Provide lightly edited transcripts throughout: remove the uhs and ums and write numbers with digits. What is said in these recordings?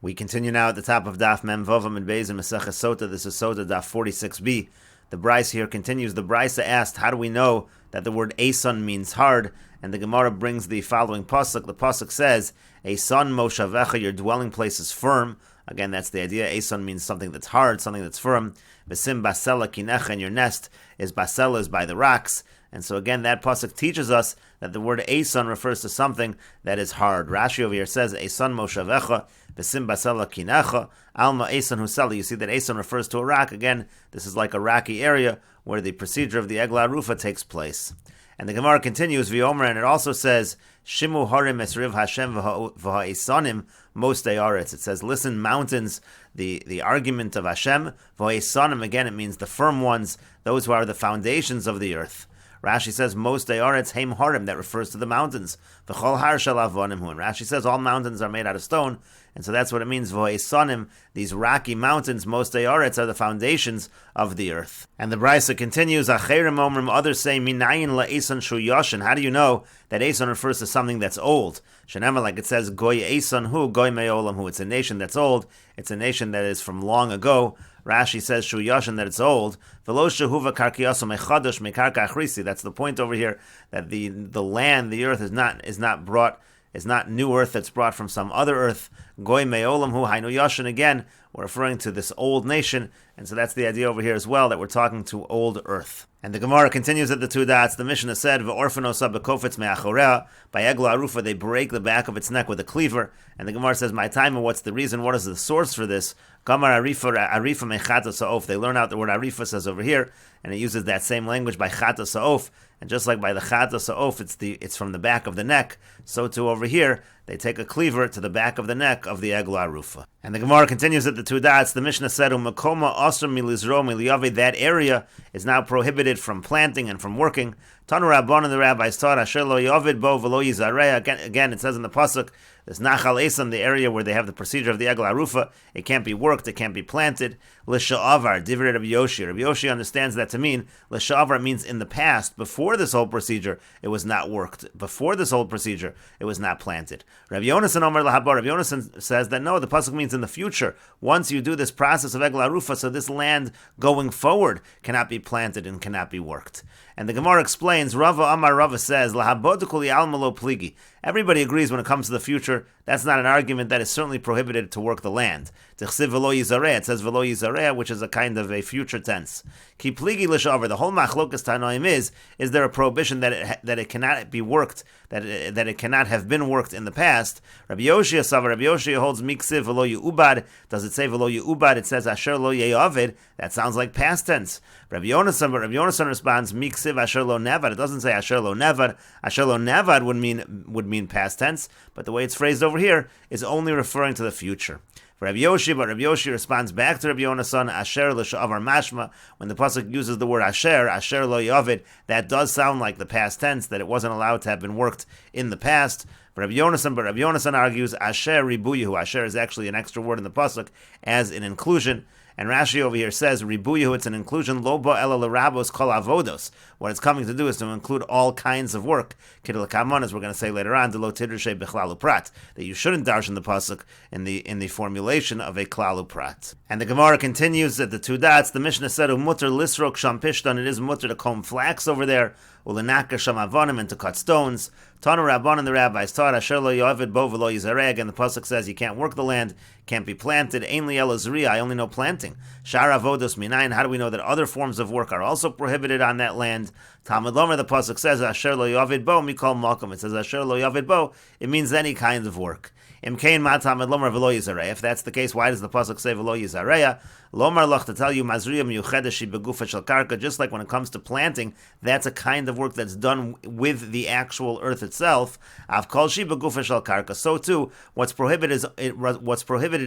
We continue now at the top of Daf Mem Vavam and Beis in Meseches Sotah. This is Sotah Daf 46b. The Bryce here continues. The Bryce asked, how do we know that the word Eson means hard? And the Gemara brings the following pasuk. The pasuk says, Eson moshavecha, your dwelling place is firm. Again, that's the idea. Eson means something that's hard, something that's firm. Besim basela kinecha, and your nest is basela, is by the rocks. And so again, that pasuk teaches us that the word Eson refers to something that is hard. Rashi over here says, Eson moshavecha, besim basela kinecha, alma Eson husela. You see that Eson refers to a rock. Again, this is like a rocky area where the procedure of the Egla Rufa takes place. And the Gemara continues, V'omer, and it also says, Shimu harim esriv Hashem v'ha'esonim mostei aretz. It says, listen, mountains, the argument of Hashem, v'ha'esonim, again, it means the firm ones, those who are the foundations of the earth. Rashi says, mostei aretz heim harim, that refers to the mountains. V'chol har shel avonim hu. And Rashi says, all mountains are made out of stone, and so that's what it means, v'ha'esonim, these rocky mountains, mostei aretz, are the foundations of the earth. And the Brisa continues, Acherim omrim, others say, Minayin la'eson shu yoshin. How do you know that Eson refers to something that's old? Shenema, like it says, Goy Eson hu, Goy me'olam hu. It's a nation that's old. It's a nation that is from long ago. Rashi says, Shu yoshin, that it's old. V'lo shehuva karkiyaso mechadosh mekarka achrisi. That's the point over here, that the land, the earth is not new earth that's brought from some other earth. Goy me'olam hu, hainu yoshin. Again, we're referring to this old nation, and so that's the idea over here as well, that we're talking to old earth. And the Gemara continues at the two dots. The Mishnah said, "V'orfanosa bekofetz me'achorea." By Egla Arufa, they break the back of its neck with a cleaver. And the Gemara says, "My time, and what's the reason? What is the source for this?" Gamar arifa mechata sa'of. They learn out the word arifa says over here, and it uses that same language by chata sa'of. And just like by the chata sa'of, it's from the back of the neck. So too over here, they take a cleaver to the back of the neck of the Egla Arufa. And the Gemara continues at the two dots. The Mishnah said, "Umakoma asr milizro miliyave." That area is now prohibited from planting and from working. Tanu Rabban, and the rabbis taught, Asher lo yavid bo v'lo yizareh. Again, it says in the pasuk, this Nachal Eson, the area where they have the procedure of the Egla Arufa, it can't be worked, it can't be planted. L'sha'avar, divrei Rabbi Yoshi. Rabbi Yoshi understands that to mean, l'sha'avar means in the past, before this whole procedure, it was not worked. Before this whole procedure, it was not planted. Rabbi Yonasan Omer Lahabar, Rabbi Yonasan says that no, the pasuk means in the future. Once you do this process of Egla Arufa, so this land going forward cannot be planted and cannot be worked. And the Gemara explains, Rava Amar Rava says, Lahabodukuli almalo pligi. Everybody agrees when it comes to the future, that's not an argument that is certainly prohibited to work the land. It says velo yizareh, which is a kind of a future tense. Ki pligi l'shavar, the whole machlokas tanoim is there a prohibition that it cannot be worked, that it cannot have been worked in the past? Rabbi Yoshia Savar, Rabbi Yoshia holds miksiv velo ye'ubad. Does it say velo ye'ubad? It says asher lo ye'avid. That sounds like past tense. Rabbi Yonasan responds miksiv asher lo nevad. It doesn't say asher lo nevad. Asher lo nevad would mean past tense, but the way it's phrased over here is only referring to the future. For Rabbi Yoshi, but Rabbi Yoshi responds back to Rabbi Yonasan, Asher l'sha'avar mashma. When the pasuk uses the word Asher lo yavid, that does sound like the past tense, that it wasn't allowed to have been worked in the past. But Rabbi Yonasan argues Asher ribuyahu. Asher is actually an extra word in the pasuk as an inclusion. And Rashi over here says, Ribuyahu, it's an inclusion, Lo ba ela l'rabos kol avodos. What it's coming to do is to include all kinds of work. Kidel kamon, as we're going to say later on, Delo tidrushe b'chlalu prat, that you shouldn't darshan the pasuk in the formulation of a klalu prat. And the Gemara continues at the two dots. The Mishnah said, Umutter lisrok sham pishtan, it is mutter to comb flax over there, ulenaka sham avonim, and to cut stones. Tanu Rabban, and the rabbis taught, Asher lo yovid bo v'lo yizareh. And the pasuk says you can't work the land, can't be planted. Ein li ela zriya, I only know planting. Shar avodos minayin. How do we know that other forms of work are also prohibited on that land? Talmud Lomer, the pasuk says, Asher lo yovid bo mikol malkum. It says Asher lo yovid bo. It means any kind of work. Imkein ma Talmud Lomer v'lo yizareh. If that's the case, why does the pasuk say v'lo yizareh? Lomar lach, to tell you, mazriya miyuchedesh begufa shel karka. Just like when it comes to planting, that's a kind of work that's done with the actual earth itself. Av kol shi begufa shel karka. So too, what's prohibited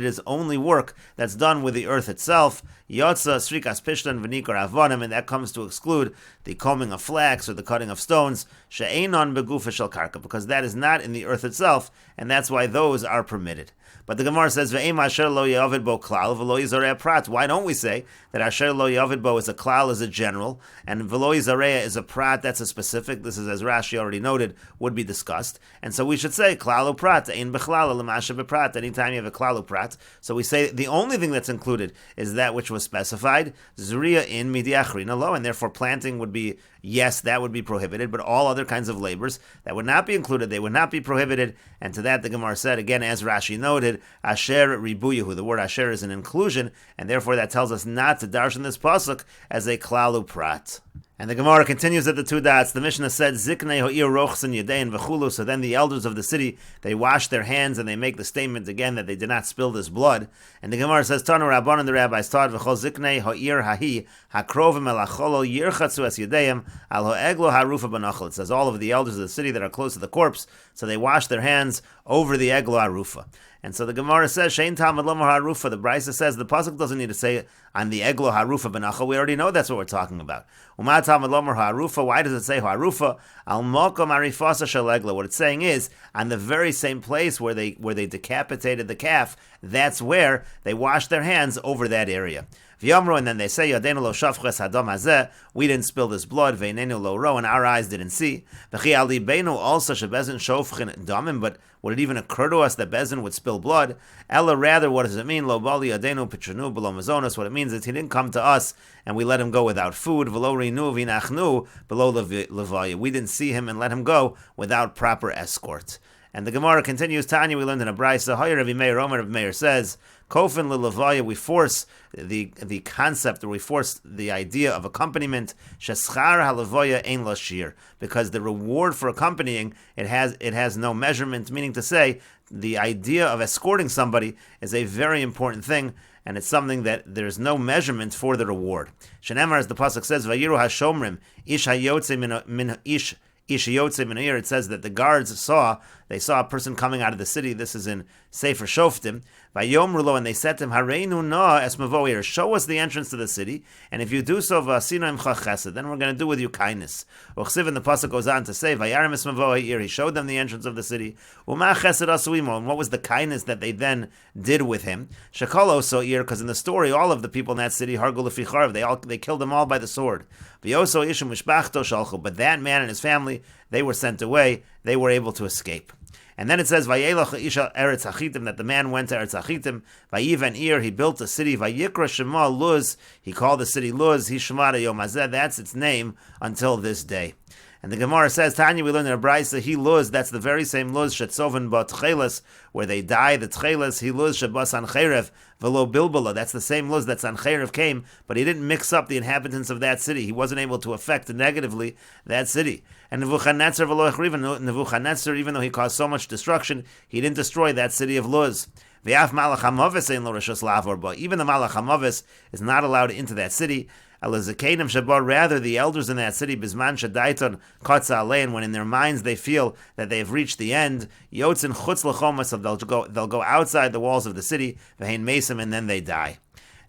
is only work that's done with the earth itself. Yotza srikas pishtan v'nikor avonim, and that comes to exclude the combing of flax or the cutting of stones. She'einon begufa shel karka, because that is not in the earth itself, and that's why those are permitted. But the Gemara says, "Ve'em asher lo yavid bo klal v'lo yizarei prat." Why don't we say that asher lo yavid bo is a klal, is a general, and v'lo yizarei is a prat, that's a specific? This is, as Rashi already noted, would be discussed. And so we should say klal prat ein bechlal l'masha beprat. Anytime you have a klal prat, so we say the only thing that's included is that which was specified, zriya in midiachrina lo, and therefore planting would be, yes, that would be prohibited, but all other kinds of labors that would not be included, they would not be prohibited. And to that the Gemara said, again, as Rashi noted, asher ribuyahu. The word asher is an inclusion, and therefore that tells us not to darshan this pasuk as a klalu prat. And the Gemara continues at the two dots. The Mishnah said, Ziknei ho'ir rochsen yedein v'chulu. So then the elders of the city, they wash their hands and they make the statement again that they did not spill this blood. And the Gemara says, Tanu Rabban, and the rabbis taught, V'chol ziknei ho'ir hahi hakrovim el acholo yirchatzu es yedeim al ho'eglo harufa banachol. It says all of the elders of the city that are close to the corpse, so they wash their hands over the eglo harufa. And so the Gemara says, Shein Talmud Lomar Harufa. The Brisa says the pasuk doesn't need to say on the eglo harufa benachal. We already know that's what we're talking about. Uma Talmud Lomar Harufa. Why does it say harufa? Al mokom arifasa shel eglo. What it's saying is on the very same place where they decapitated the calf. That's where they washed their hands over that area. V'yomru, and then they say, Yadenu lo shafches hadam hazeh, we didn't spill this blood, ve'inenu lo ro, and our eyes didn't see. V'chi al libeinu also shebezin shofchin damim, but would it even occur to us that Bezin would spill blood? Ella, rather, what does it mean? Lo bali yadenu pitranu below mazonos. What it means is he didn't come to us and we let him go without food. V'lo rinu v'inachnu below levaya. We didn't see him and let him go without proper escort. And the Gemara continues, Tanya, we learned in a brisa, Hoyer Rav Meir, Omer Rav Meir says, Kofin l'levaya, we force the concept, or we force the idea of accompaniment, sheschar halevaya ein lashir, because the reward for accompanying, it has no measurement, meaning to say, the idea of escorting somebody is a very important thing, and it's something that there's no measurement for the reward. Shenemar, as the pasuk says, Vayiru hashomrim, ish hayotze min ish Ishiyotze Minir, it says that the guards saw a person coming out of the city. This is in Sefer Shoftim. Vayomrulo, and they said to him, Hareinu na esmavoir, show us the entrance to the city, and if you do so, v'asinu imcha chesed, then we're going to do with you kindness. Uchsiv, and the pasuk goes on to say, Vayarim esmavoir, he showed them the entrance of the city. Uma chesed asuimo, and what was the kindness that they then did with him? Shekolo soir, because in the story, all of the people in that city, hargu leficharv, they killed them all by the sword. V'yoso ishum mishpachto shalchu, but that man and his family, they were sent away, they were able to escape. And then it says, Vayelach isha eretz hachitim, that the man went to eretz hachitim. Vayivan ir, he built a city. Vayikra shema Luz, he called the city Luz. He shemada yom hazeh, that's its name until this day. And the Gemara says, Tanya, we learn in a brisa, he Luz, that's the very same Luz, shetzoven ba tcheles, where they die, the tcheles, he Luz shebas an cherev, velo bilbala, that's the same Luz that Sancherev came, but he didn't mix up the inhabitants of that city. He wasn't able to affect negatively that city. And Nebuchadnezzar velo echriven, Nebuchadnezzar, even though he caused so much destruction, he didn't destroy that city of Luz. V'af malach hamavis ein lo reshus la'avor ba. Even the malach hamavis is not allowed into that city. Elazakanim shabar, rather the elders in that city, bisman shadaiton kotza alein, when in their minds they feel that they've reached the end, yotzin chutz lachomas, they'll go outside the walls of the city, v'hein mesim, and then they die.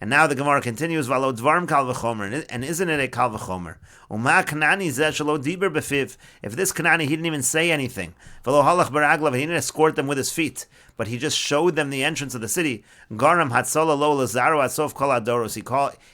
And now the Gemara continues, Valo dvarim kal v'chomer, and isn't it a kal v'chomer? Uma Kanani zeh shelo diber befiv. If this Kanani, he didn't even say anything. Valo halach baraglav, he didn't escort them with his feet, but he just showed them the entrance of the city. Garam hatzola lo lazaru atsof kol adoros.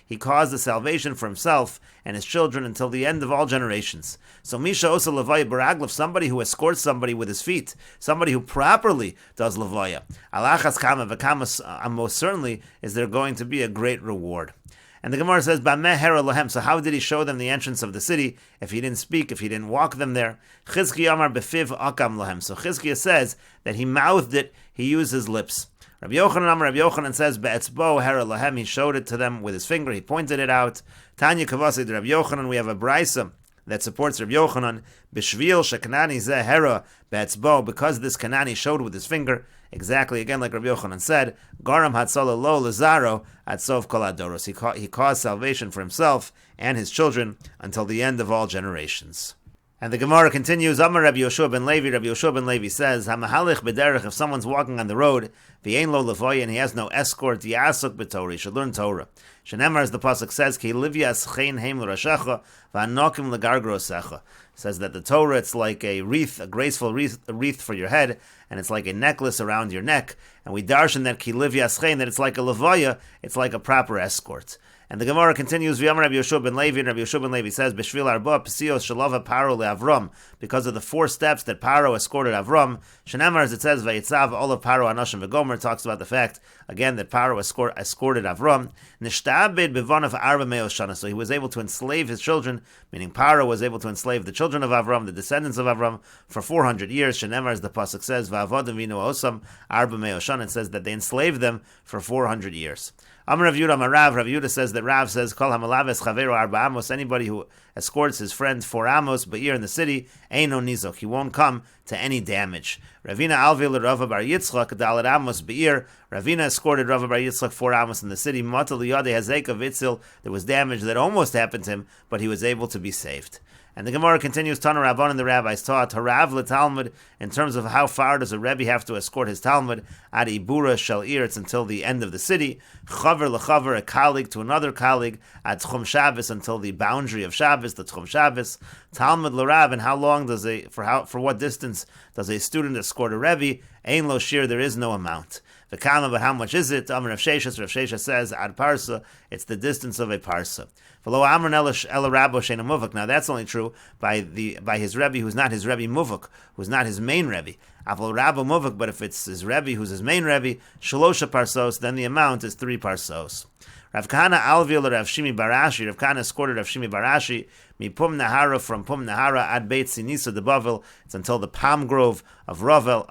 He caused the salvation for himself and his children until the end of all generations. So Misha osa levaya baraglav, somebody who escorts somebody with his feet, somebody who properly does levaya. Alachas kama v'kama, most certainly is there going to be a great reward. And the Gemara says, Bameh hera lohem, so how did he show them the entrance of the city if he didn't speak, if he didn't walk them there? Chizkiya amar befiv akam lohem. So Chizkiya says that he mouthed it, he used his lips. Rabbi Yochanan says, Be'etzbo hera lohem, he showed it to them with his finger, he pointed it out. Tanya kavasi de Rabbi Yochanan, we have a brisa that supports Rabbi Yochanan, B'shvil shekanani zeh hera be'etzbo, because this Kanani showed with his finger, exactly again like Rabbi Yochanan said, Garam hatzola lo lazaro atzov kol adoros. He caused salvation for himself and his children until the end of all generations. And the Gemara continues, Amar Rabbi Yoshua ben Levi, Rabbi Yoshua ben Levi says, HaMahalich b'derech, if someone's walking on the road, v'yein lo levoy, and he has no escort, yasuk b'torah, he should learn Torah. Shenemar, as the pasuk says, Ki livya aschein heim l'rashecha, v'anokim l'gargro secha. Says that the Torah, it's like a wreath, a graceful wreath for your head, and it's like a necklace around your neck. And we darshan that Ki livya aschein, that it's like a levoya, it's like a proper escort. And the Gemara continues, V'yamar Rabbi Yoshua ben Levi, and Rabbi Yoshua ben Levi says, B'shvil arba p'sios shalava Paro le'Avram, because of the 4 steps that Paro escorted Avram. Shenamar, as it says, Vayitzav olav Paro anashim v'gomer, talks about the fact, again, that Paro escorted Avram. Nishtabed b'vanav arba me'os shana, so he was able to enslave his children, meaning Paro was able to enslave the children of Avram, the descendants of Avram, for 400 years. Shenamar, as the pasuk says, V'avodim v'inu osam arba me'os shana, it says that they enslaved them for 400 years. Amar Rav Yudah Amar Rav Yudah says that Rav says, Kol hamalaves chavero arba amos, anybody who escorts his friend 4 amos, ba'ir in the city, eino nizok, he won't come to any damage. Ravina alvil Rava bar Yitzchak, dalet amos ba'ir, Ravina escorted Rava bar Yitzchak 4 amos in the city, matal yade hazeka vitzil, there was damage that almost happened to him, but he was able to be saved. And the Gemara continues, Tana Rabban, and the rabbis taught, Harav le-Talmud, in terms of how far does a Rebbe have to escort his Talmud, ad ibura shel ir, it's until the end of the city, Chaver le-Chaver, a colleague to another colleague, ad Tchum Shabbos, until the boundary of Shabbos, the Tchum Shabbos, Talmud le-Rab, and how long does for what distance does a student escort a Rebbe? Ein lo shir, there is no amount. V'kama, but how much is it? Amar Rav Sheshes says, ad parsa, it's the distance of a parsa. Now that's only true by his Rebbe who's not his Rebbe Muvuk, who's not his main Rebbe. But if it's his Rebbe who's his main Rebbe, Shalosha Parsos, then the amount is 3 Parsos. Rav Kahana alvil Rav Shimi Barashi. Rav Kahana escorted Rav Shimi Barashi Pum Nahara, from Pum Nahara ad Beit Sinisa de Bavel. It's until the palm grove of Bavel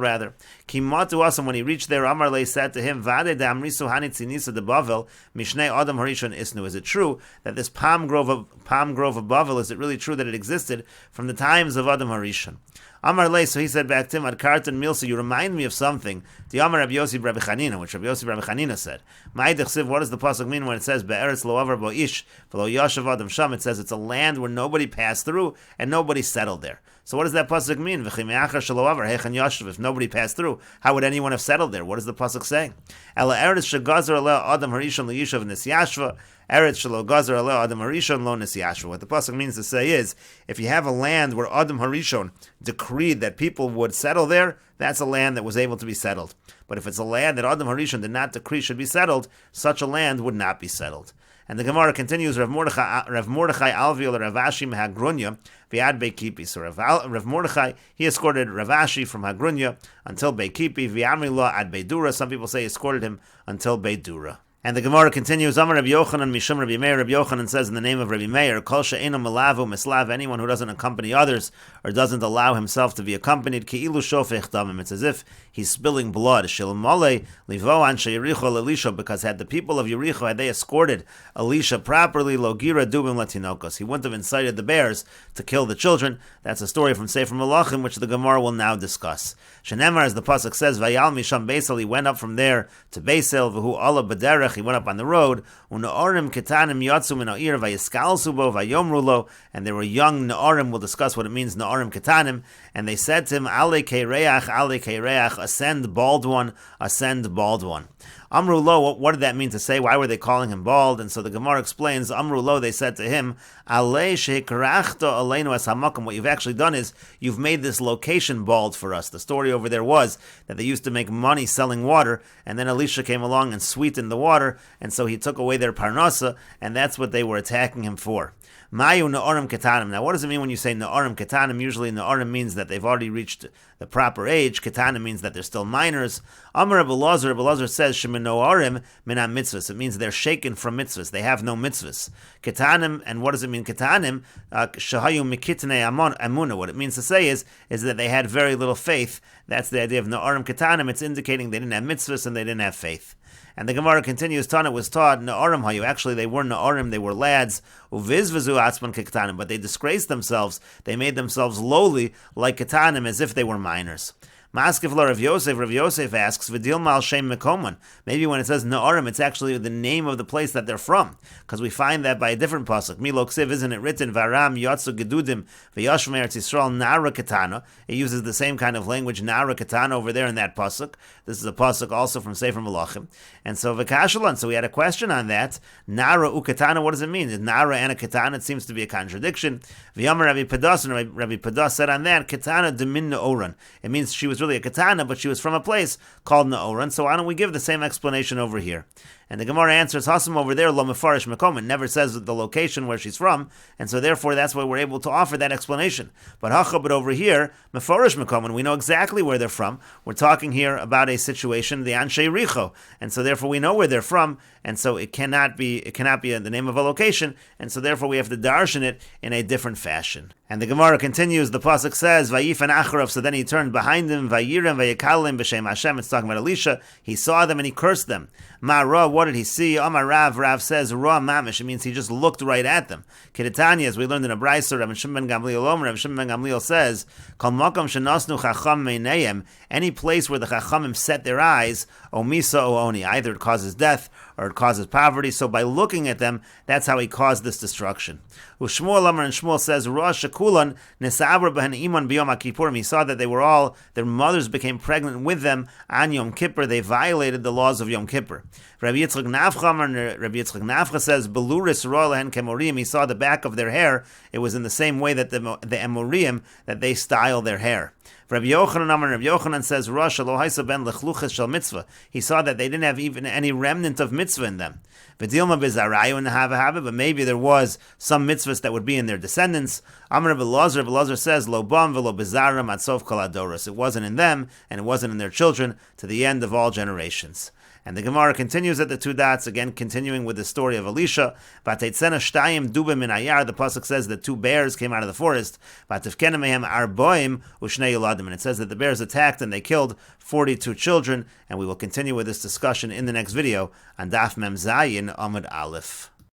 rather. Kimatu Asam, when he reached there, Amarle said to him, Vade da Amrisu Hanit Sinisa de Bavel Mishnei Adam Harishon Isnu. Is it true that this palm grove of Bavel, is it really true that it existed from the times of Adam Harishon? Amar Lei, so he said back to him, Ad Kartan Milsa, you remind me of something. The Amar Rabbi Yossi Rabbi Chanina, which Rabbi Yossi Rabbi Chanina said. Ma'idich, what does the pasuk mean when it says Be'eretz lo avar bo ish v'lo yashav adam sham? It says it's a land where nobody passed through and nobody settled there. So what does that pasuk mean? If nobody passed through, how would anyone have settled there? What is the pasuk saying? Ela eretz shegazar aleh adam harishon liyishav nisyashva. Eretz shelo gazar aleh adam harishon lo nisyashva. What the pasuk means to say is, if you have a land where Adam Harishon decreed that people would settle there, that's a land that was able to be settled. But if it's a land that Adam Harishon did not decree should be settled, such a land would not be settled. And the Gemara continues, Rav Mordechai alviol Rav Ashi mehagrunya v'ad Beikipi. So Rav Mordechai, he escorted Rav Ashi from Hagrunya until Beikipi, v'amri lo ad Beidura. Some people say he escorted him until Beidura. And the Gemara continues, Amar Rabbi Yochanan Mishum Rabbi Meir. Rabbi Yochanan says in the name of Rabbi Meir, Kol she'ena malavu mislav, anyone who doesn't accompany others or doesn't allow himself to be accompanied, ki'ilu shofech damim, it's as if he's spilling blood. Shel mole livo anshe Yericho Elisha, because had the people of Yericho, had they escorted Elisha properly, lo gira dubim latinokos, he wouldn't have incited the bears to kill the children. That's a story from Sefer Malachim, which the Gemara will now discuss. Shenemar, as the pasuk says, Vayal misham Beisel, he went up from there to Beisel, v'hu ala b'derech, he went up on the road, u'na'orim ketanim yatsu min ha'ir vayiskalsu bo vayomru lo, and there were young na'orim, we'll discuss what it means, na'orim ketanim, and they said to him, ale keireach, ascend bald one, ascend bald one. Amru lo, what did that mean to say? Why were they calling him bald? And so the Gemara explains, Amru lo, they said to him, Ale shehikrachta aleinu es hamakom, what you've actually done is, you've made this location bald for us. The story over there was that they used to make money selling water, and then Elisha came along and sweetened the water, and so he took away their parnasa, and that's what they were attacking him for. Mayu na'orim ketanim. Now, what does it mean when you say na'orim ketanim? Usually na'orim means that they've already reached the proper age. Ketanim means that they're still minors. Amar Rebbe Lazar says, shemin na'orim minam mitzvahs. It means they're shaken from mitzvahs. They have no mitzvahs. Ketanim, and what does it mean ketanim? Shahayu mikitnei amuna. What it means to say is that they had very little faith. That's the idea of na'orim ketanim. It's indicating they didn't have mitzvahs and they didn't have faith. And the Gemara continues, Tana was taught, Na'orim hayu, actually they were Na'orim, they were lads, uvizvizu atzman kektanim, but they disgraced themselves, they made themselves lowly like ketanim, as if they were minors. Maskif la Rav Yosef asks, V'dil mal shem mekoman. Maybe when it says Na'arim, it's actually the name of the place that they're from, because we find that by a different pasuk. Milo Ksiv, isn't it written, Varam yotzu gedudim v'yashv me'eretz Yisrael nara katana. It uses the same kind of language, nara katana, over there in that pasuk. This is a pasuk also from Sefer Melachim. And so v'kashalan, so we had a question on that. Nara ukatana, what does it mean? Is nara and a katana? It seems to be a contradiction. V'yamar Rabbi Padas, and Rabbi Padas said on that, katana demin na'oran. It means she was really a katana, but she was from a place called Na'oran. So why don't we give the same explanation over here? And the Gemara answers, Hasam over there, lo mefarish mekom. It never says the location where she's from, and so therefore that's why we're able to offer that explanation. But over here, mefarish mekom, and we know exactly where they're from. We're talking here about a situation, the Anshe Richo, and so therefore we know where they're from, and so it cannot be the name of a location, and so therefore we have to darshan it in a different fashion. And the Gemara continues, the pasuk says, Vayifan acharav, so then he turned behind him, Vayirim vayikalim b'shem Hashem. It's talking about Elisha. He saw them and he cursed them. Ma'ra, what did he see? Amar Rav says, Ra mamish. It means he just looked right at them. Kedetanya, as we learned in a brayso, Rav Shimon ben Gamliel says, Kol makom shenasnu chacham meinayim, any place where the chachamim set their eyes, o misa o oni, either it causes death or it causes poverty. So by looking at them, that's how he caused this destruction. Ushmuel Amar, and Shmuel says, Rosh Shakulan Nesabra B'han Iman B'Yom HaKippurim. He saw that they were all, their mothers became pregnant with them on Yom Kippur. They violated the laws of Yom Kippur. Rabbi Yitzchak Nafcha says, Beluris Roa Lehen Kemorim. He saw the back of their hair. It was in the same way that the Emorim, that they style their hair. Rabbi Yochanan says, Rosh lo haisa ben lechluches shel mitzvah. He saw that they didn't have even any remnant of mitzvah in them. V'dilma bizarayu and hava, but maybe there was some mitzvahs that would be in their descendants. Amar Rabbi Elazar says, Lo bam v'lo bizaram atsof kol hadoros. It wasn't in them, and it wasn't in their children, to the end of all generations. And the Gemara continues at the two dots, again continuing with the story of Elisha. Vateitzena shtayim dubim min hayar. The pasuk says that two bears came out of the forest. Vatifkena mehem arboim ushnei yuladim. And it says that the bears attacked and they killed 42 children. And we will continue with this discussion in the next video on Daf Mem Zayin Amud Aleph.